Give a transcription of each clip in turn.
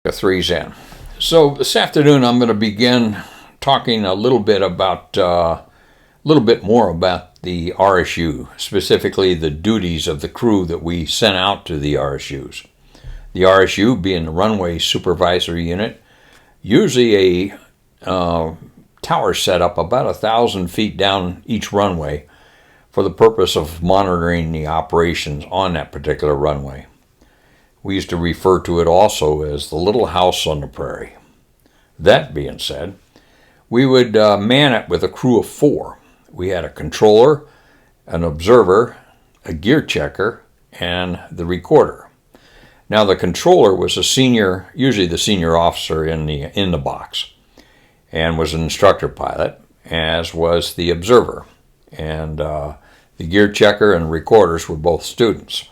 A three's in. So this afternoon I'm going to begin talking a little bit more about the RSU, specifically the duties of the crew that we sent out to the RSUs. The RSU being the runway supervisory unit, usually a tower setup about 1,000 feet down each runway for the purpose of monitoring the operations on that particular runway. We used to refer to it also as the little house on the prairie. That being said, we would man it with a crew of 4. We had a controller, an observer, a gear checker, and the recorder. Now the controller was usually the senior officer in the box, and was an instructor pilot, as was the observer. And the gear checker and recorders were both students.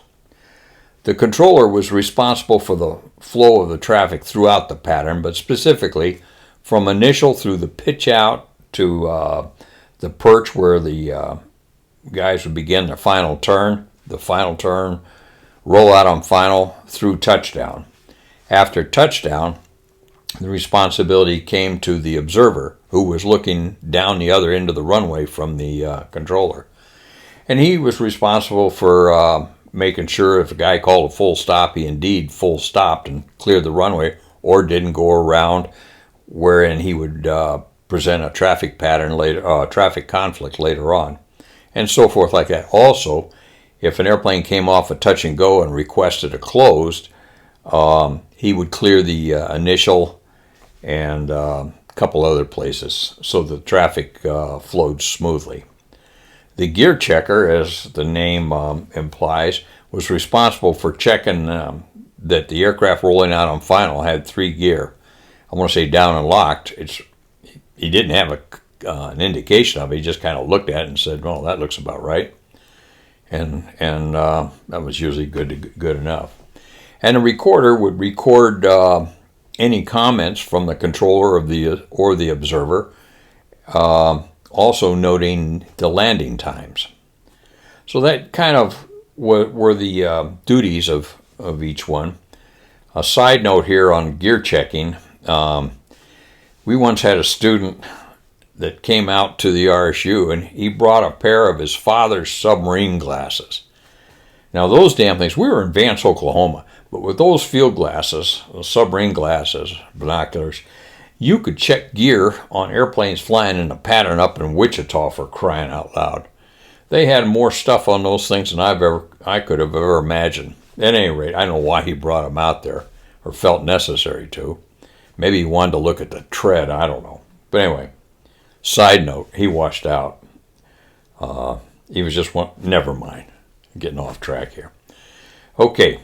The controller was responsible for the flow of the traffic throughout the pattern, but specifically from initial through the pitch out to the perch where the guys would begin their final turn, roll out on final through touchdown. After touchdown, the responsibility came to the observer, who was looking down the other end of the runway from the controller. And he was responsible for making sure if a guy called a full stop, he indeed full stopped and cleared the runway, or didn't go around, wherein he would present a traffic pattern later, traffic conflict later on, and so forth like that. Also, if an airplane came off a touch and go and requested a closed, he would clear the initial and a couple other places so the traffic flowed smoothly. The gear checker, as the name implies, was responsible for checking that the aircraft rolling out on final had 3 gear. I want to say down and locked. He didn't have an indication of it. He just kind of looked at it and said, "Well, that looks about right," and that was usually good enough. And the recorder would record any comments from the controller or the observer. Also noting the landing times. So that kind of were the duties of each one. A side note here on gear checking, we once had a student that came out to the RSU and he brought a pair of his father's submarine glasses. Now those damn things, we were in Vance, Oklahoma, but with those field glasses, those submarine glasses, binoculars, you could check gear on airplanes flying in a pattern up in Wichita, for crying out loud. They had more stuff on those things than I could have ever imagined. At any rate, I don't know why he brought them out there, or felt necessary to. Maybe he wanted to look at the tread, I don't know. But anyway, side note, he washed out. He was just never mind. Getting off track here. Okay,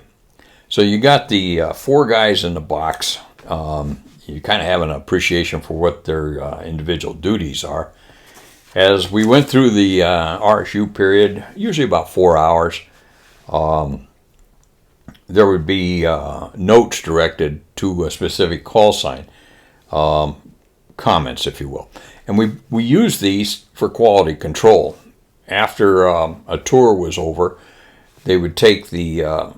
so you got the 4 guys in the box. You kind of have an appreciation for what their individual duties are. As we went through the RSU period, usually about 4 hours, there would be notes directed to a specific call sign, comments, if you will. And we used these for quality control. After a tour was over, they would take the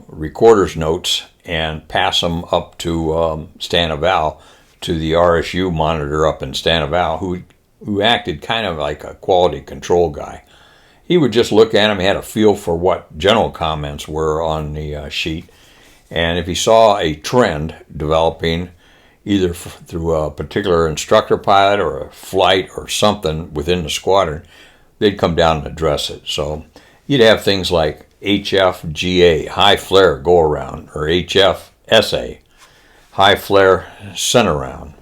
recorder's notes and pass them up to Stanival, to the RSU monitor up in Stanival, who acted kind of like a quality control guy. He would just look at them, he had a feel for what general comments were on the sheet, and if he saw a trend developing, either through a particular instructor pilot or a flight or something within the squadron, they'd come down and address it. So you'd have things like HFGA, high flare go around, or HFSA, high flare center round,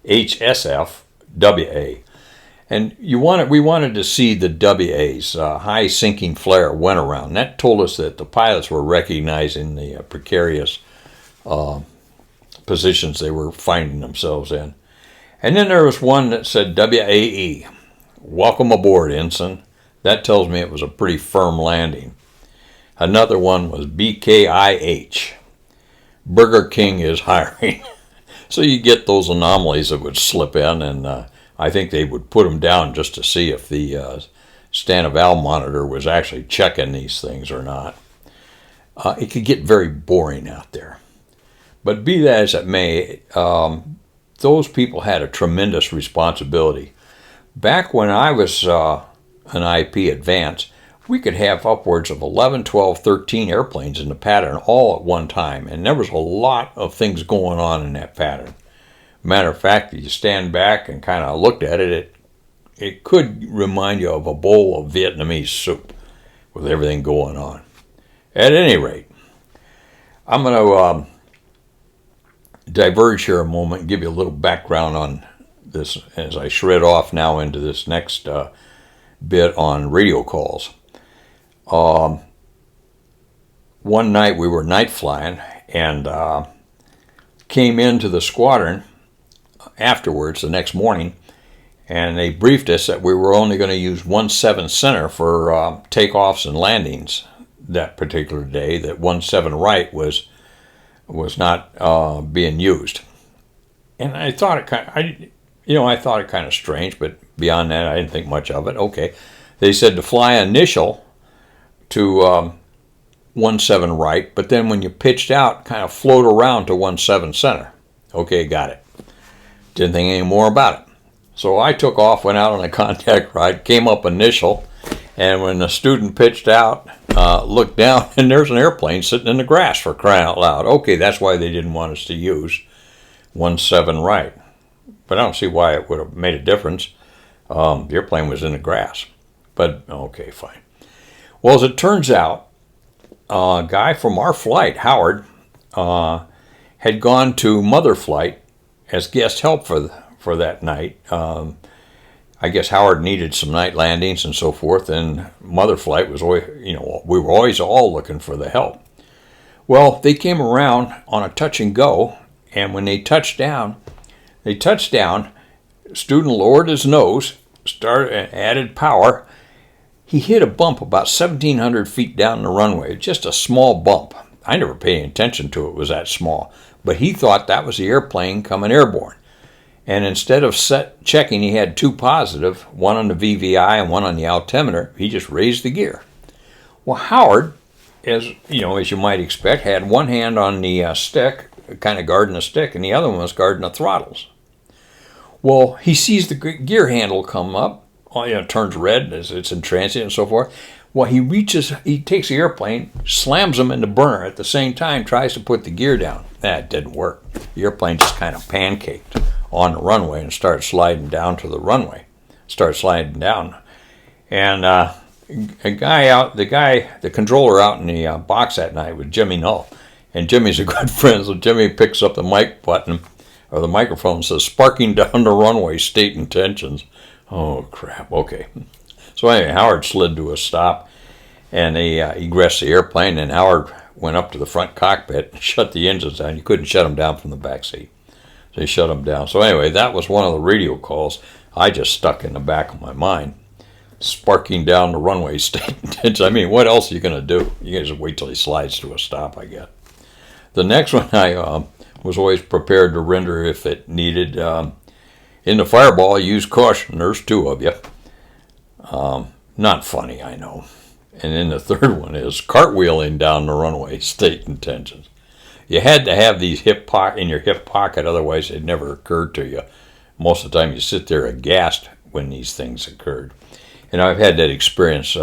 HSF WA. And we wanted to see the WAs, high sinking flare went around. That told us that the pilots were recognizing the precarious positions they were finding themselves in. And then there was one that said WAE, welcome aboard, ensign. That tells me it was a pretty firm landing. Another one was BKIH, Burger King is hiring. So you get those anomalies that would slip in, and I think they would put them down just to see if the Stanival monitor was actually checking these things or not. It could get very boring out there. But be that as it may, those people had a tremendous responsibility. Back when I was an IP advance, we could have upwards of 11, 12, 13 airplanes in the pattern all at one time, and there was a lot of things going on in that pattern. Matter of fact, if you stand back and kind of looked at it, it could remind you of a bowl of Vietnamese soup with everything going on. At any rate, I'm going to diverge here a moment and give you a little background on this as I shred off now into this next bit on radio calls. One night we were night flying and came into the squadron afterwards the next morning, and they briefed us that we were only going to use 17 center for takeoffs and landings that particular day, that 17 right was not being used. And I thought it kind of strange, but beyond that I didn't think much of it. Okay. They said to fly initial to 17 right, but then when you pitched out, kind of float around to 17 center. Okay, got it. Didn't think any more about it. So I took off, went out on a contact ride, came up initial, and when the student pitched out, looked down, and there's an airplane sitting in the grass, for crying out loud. Okay, that's why they didn't want us to use 17 right. But I don't see why it would have made a difference. The airplane was in the grass. But, okay, fine. Well, as it turns out, a guy from our flight, Howard, had gone to Mother Flight as guest help for that night. I guess Howard needed some night landings and so forth, and Mother Flight was always, we were always all looking for the help. Well, they came around on a touch and go, and when they touched down, student lowered his nose, added power. He hit a bump about 1,700 feet down the runway, just a small bump. I never paid any attention to it was that small, but he thought that was the airplane coming airborne. And instead of checking, he had two positive, one on the VVI and one on the altimeter. He just raised the gear. Well, Howard, as you might expect, had one hand on the stick, kind of guarding the stick, and the other one was guarding the throttles. Well, he sees the gear handle come up, turns red as it's in transit and so forth. Well, he takes the airplane, slams them in the burner at the same time, tries to put the gear down. That didn't work. The airplane just kind of pancaked on the runway and started sliding down to the runway. And the controller out in the box that night was Jimmy Null. And Jimmy's a good friend, so Jimmy picks up the mic button, or the microphone, and says, "Sparking down the runway, state intentions." Oh, crap, okay. So anyway, Howard slid to a stop, and they egressed the airplane, and Howard went up to the front cockpit and shut the engines down. You couldn't shut them down from the back seat. They shut them down. So anyway, that was one of the radio calls I just stuck in the back of my mind. Sparking down the runway, state intentions. I mean, what else are you going to do? You can just wait till he slides to a stop, I guess. The next one I was always prepared to render if it needed. In the Fireball, use caution. There's two of you. Not funny, I know. And then the third one is cartwheeling down the runway, state intentions. You had to have these in your hip pocket, otherwise it never occurred to you. Most of the time you sit there aghast when these things occurred. And I've had that experience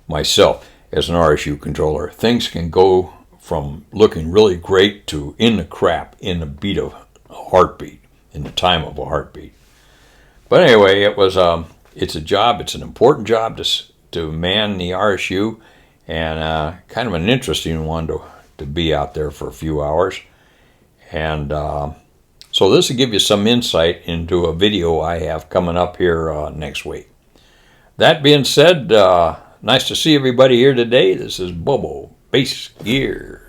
myself as an RSU controller. Things can go from looking really great to in the crap in the beat of a heartbeat, in the time of a heartbeat. But anyway, it's a job. It's an important job to man the RSU, and kind of an interesting one to be out there for a few hours. And so this will give you some insight into a video I have coming up here next week. That being said, nice to see everybody here today. This is Bobo Base Gear.